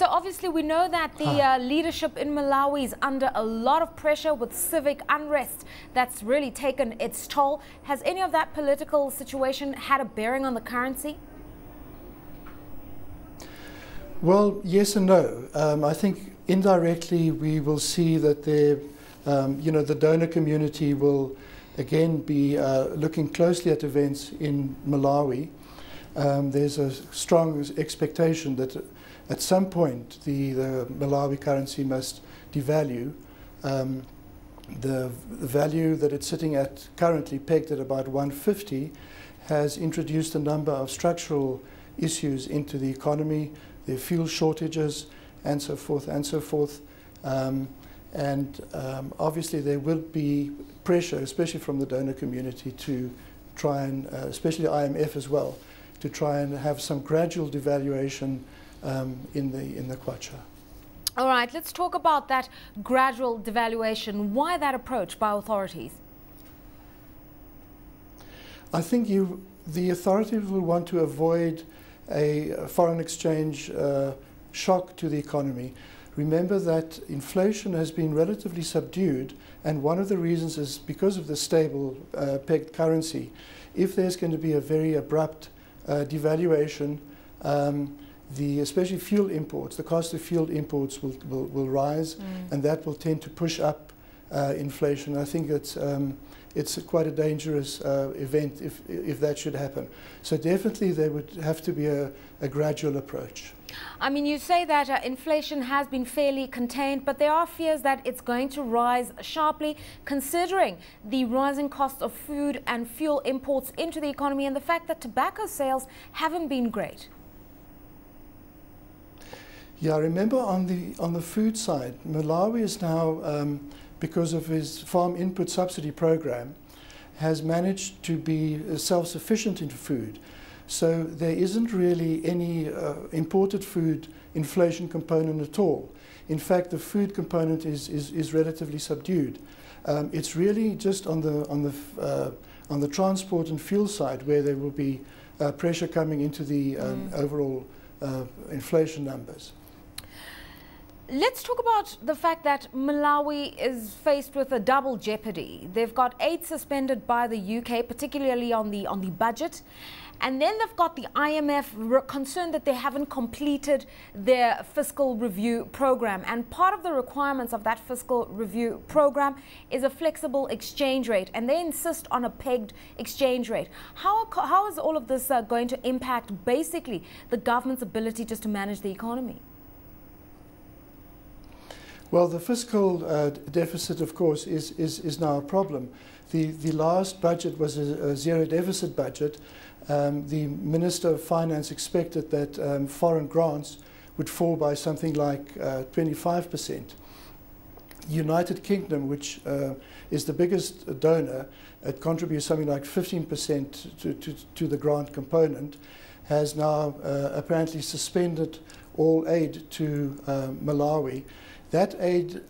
So obviously we know that the leadership in Malawi is under a lot of pressure with civic unrest that's really taken its toll. Has any of that political situation had a bearing on the currency? Well, yes and no. I think indirectly we will see that the donor community will again be looking closely at events in Malawi. There's a strong expectation that at some point the Malawi currency must devalue. The value that it's sitting at currently, pegged at about 150, has introduced a number of structural issues into the economy. There are fuel shortages and so forth and so forth. Obviously there will be pressure, especially from the donor community, to try and, especially IMF as well, to try and have some gradual devaluation in the Kwacha. All right, let's talk about that gradual devaluation. Why that approach by authorities? I think the authorities will want to avoid a foreign exchange shock to the economy. Remember that inflation has been relatively subdued, and one of the reasons is because of the stable pegged currency. If there's going to be a very abrupt devaluation, especially fuel imports, the cost of fuel imports will rise, and that will tend to push up inflation. I think it's quite a dangerous event if that should happen. So definitely there would have to be a gradual approach. I mean, you say that inflation has been fairly contained, but there are fears that it's going to rise sharply, considering the rising cost of food and fuel imports into the economy and the fact that tobacco sales haven't been great. Yeah, remember on the food side, Malawi is now, because of his farm input subsidy program, has managed to be self-sufficient in food. So there isn't really any imported food inflation component at all. In fact, the food component is relatively subdued. It's really just on the transport and fuel side where there will be pressure coming into the overall inflation numbers. Let's talk about the fact that Malawi is faced with a double jeopardy. They've got aid suspended by the UK, particularly on the budget. And then they've got the IMF concerned that they haven't completed their fiscal review program. And part of the requirements of that fiscal review program is a flexible exchange rate. And they insist on a pegged exchange rate. How is all of this going to impact basically the government's ability just to manage the economy? Well, the fiscal deficit, of course, is now a problem. The last budget was a zero deficit budget. The Minister of Finance expected that foreign grants would fall by something like 25%. The United Kingdom, which is the biggest donor, it contributes something like 15% to the grant component, has now apparently suspended all aid to Malawi. That aid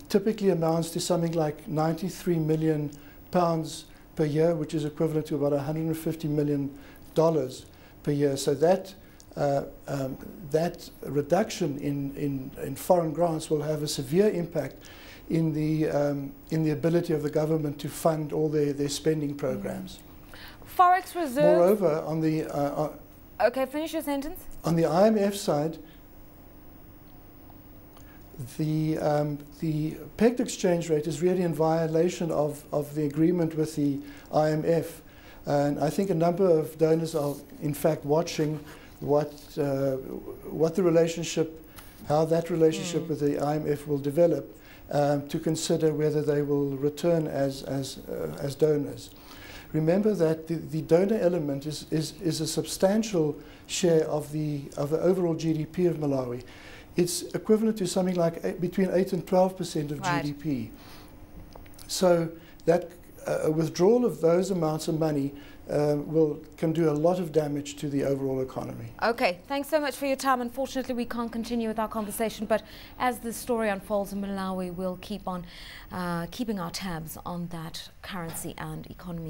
typically amounts to something like £93 million per year, which is equivalent to about $150 million per year. So that reduction in foreign grants will have a severe impact in the ability of the government to fund all their spending programs. Forex reserves. Moreover, on the okay, finish your sentence. On the IMF side, the pegged exchange rate is really in violation of the agreement with the IMF. And I think a number of donors are in fact watching what the relationship, how that relationship with the IMF will develop, to consider whether they will return as donors. Remember that the donor element is a substantial share of the overall GDP of Malawi. It's equivalent to something like between 8 and 12% of GDP. So that a withdrawal of those amounts of money can do a lot of damage to the overall economy. Okay, thanks so much for your time. Unfortunately, we can't continue with our conversation, but as the story unfolds in Malawi, we'll keep on keeping our tabs on that currency and economy.